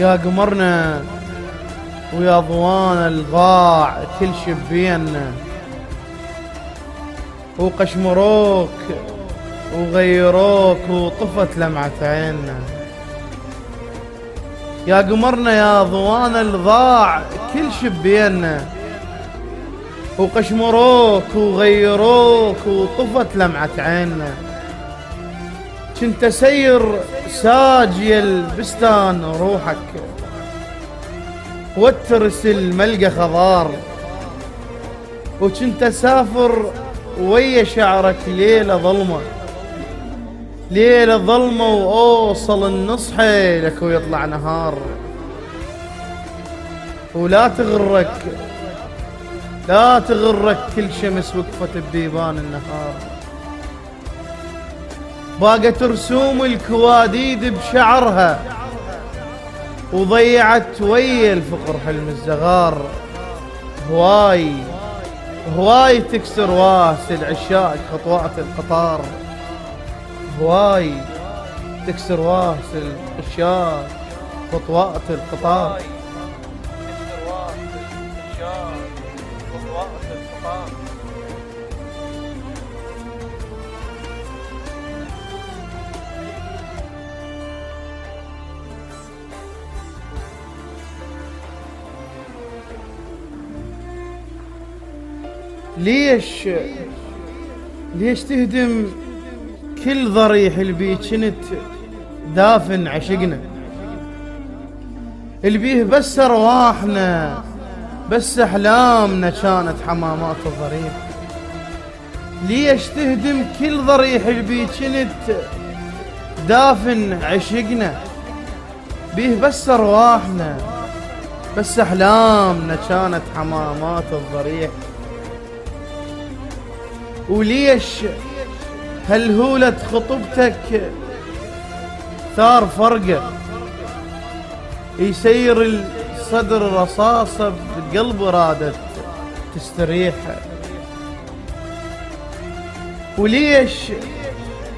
يا قمرنا ويا ضوان الضاع كل شبينا، وقشمروك وغيروك وطفت لمعة عيننا. يا قمرنا يا ضوان الضاع كل شبينا، وقشمروك وغيروك وطفت لمعة عيننا. كنت سير ساجي البستان روحك، وترسل ملقى خضار، وكنت اسافر ويا شعرك ليلة ظلمة، ليلة ظلمة واوصل النصحي لك ويطلع نهار. ولا تغرك لا تغرك كل شمس وقفت ببيبان النهار. باقت رسوم الكواديد بشعرها، وضيعت ويا الفقر حلم الزغار. هواي تكسر واس العشاق خطوات القطار، هواي تكسر واس العشاق خطوات القطار. ليش تهدم كل ضريح البي كنت دافن عشقنا، البيه بس ارواحنا بس احلامنا كانت حمامات الضريح. ليش تهدم كل ضريح البي كنت دافن عشقنا، بيه بس ارواحنا بس احلامنا كانت حمامات الضريح. وليش هالهولة خطبتك ثار فرقة، يسير الصدر رصاصة بقلب رادت تستريح.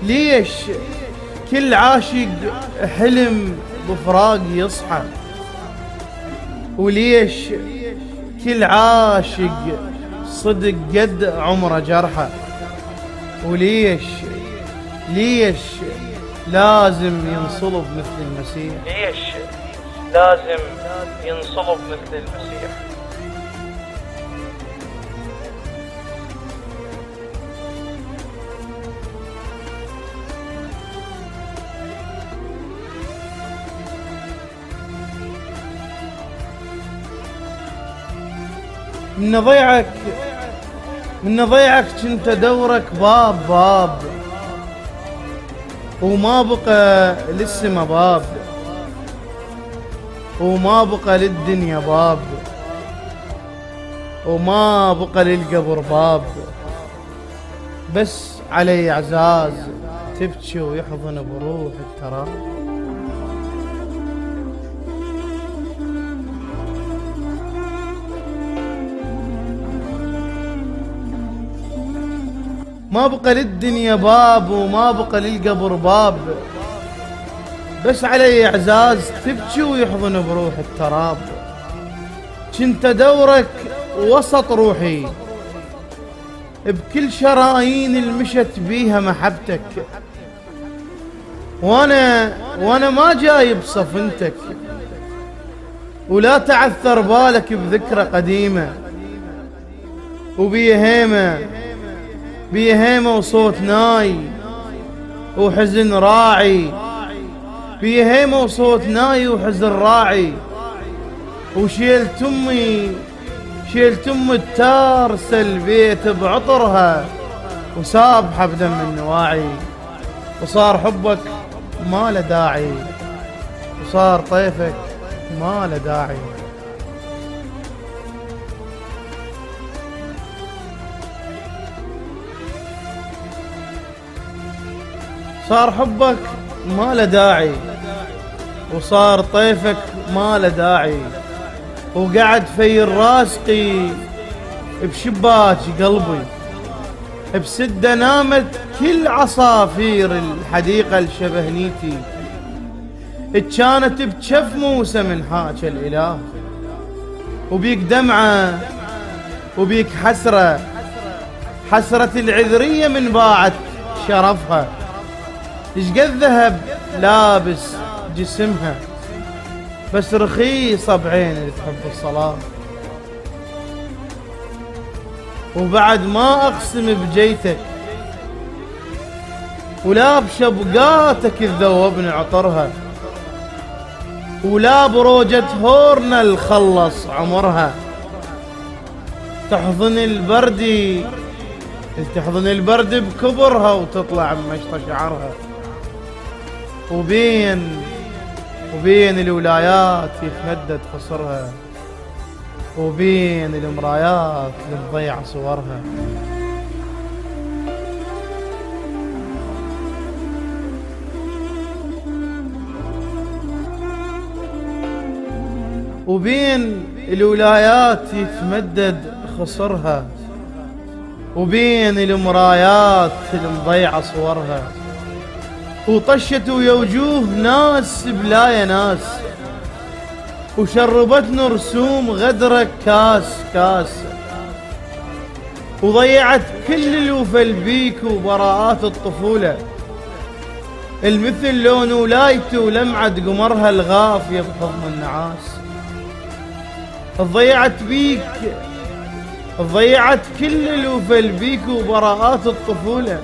ليش كل عاشق حلم بفراق يصحى، وليش كل عاشق صدق قد عمره جرحه. وليش لازم ينصلب مثل المسيح، ليش لازم ينصلب مثل المسيح. من ضيعك كنت دورك باب، وما بقى للسما باب، وما بقى للدنيا باب، وما بقى للقبر باب. بس علي عزاز تبكي ويحضن بروح التراب. ما بقى للدنيا باب وما بقى للقبر باب، بس علي اعزاز تبكي ويحضن بروح التراب. كنت دورك وسط روحي بكل شرايين المشت بيها محبتك، وانا ما جاي بصفنتك. ولا تعثر بالك بذكرى قديمة، بيهيمة وصوت ناي وحزن راعي، بيهيمة وصوت ناي وحزن راعي. وشيلت امي التارسة البيت بعطرها، وسابحة بدم النواعي. وصار حبك ما له داعي، وصار طيفك ما له داعي. صار حبك ما له داعي، وصار طيفك ما له داعي. وقعد في راسقي بشباك قلبي، بسده نامت كل عصافير الحديقة الشبهنيتي. كانت بجف موسى من حاج الإله، وبيك دمعة وبيك حسرة، حسرة العذرية من باعت شرفها. إشقد ذهب لابس جسمها، بس رخيصة بعين اللي تحب الصلاة. وبعد ما أقسم بجيتك ولا بشبقاتك تذوبني عطرها، ولا بروجة هورنا الخلص عمرها. تحضن البرد بكبرها وتطلع مشط شعرها. وبين الولايات يتمدد قصرها، وبين المرايات اللي تضيع صورها. وبين الولايات يتمدد خصرها، وبين المرايات اللي مضيعة صورها. وطشت ويا وجوه ناس بلايا ناس، وشربتنا رسوم غدرك كاس. وضيعت كل الوفل بيك وبراءات الطفولة، المثل لون ولايته ولمعة قمرها الغافية بحضن النعاس. ضيعت كل الوفل بيك وبراءات الطفولة،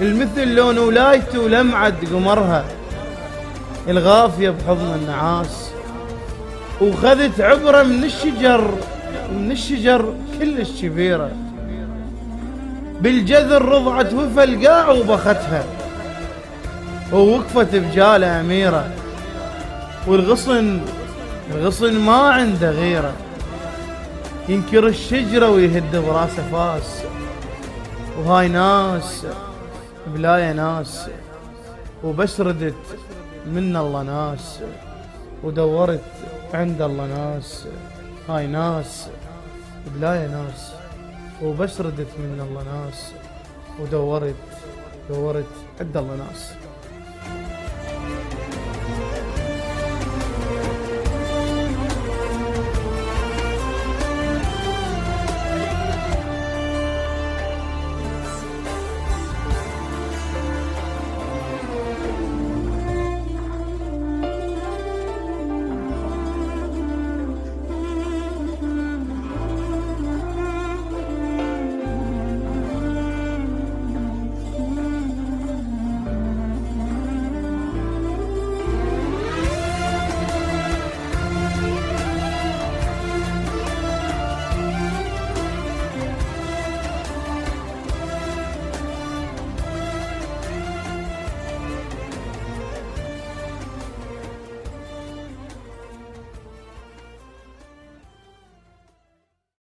المثل لون ولايته ولمعة قمرها الغافية بحضن النعاس. وخذت عبرة من الشجر كلش كبيرة، بالجذر رضعت وفل قاع وبختها، ووقفت بجالة أميرة. والغصن ما عنده غيره، ينكر الشجرة ويهد براسه فاس. وهاي ناس بلايا ناس، وبس ردت من الله ناس، ودورت عند الله ناس. هاي ناس بلايا ناس، وبس ردت من الله ناس، ودورت عند الله ناس.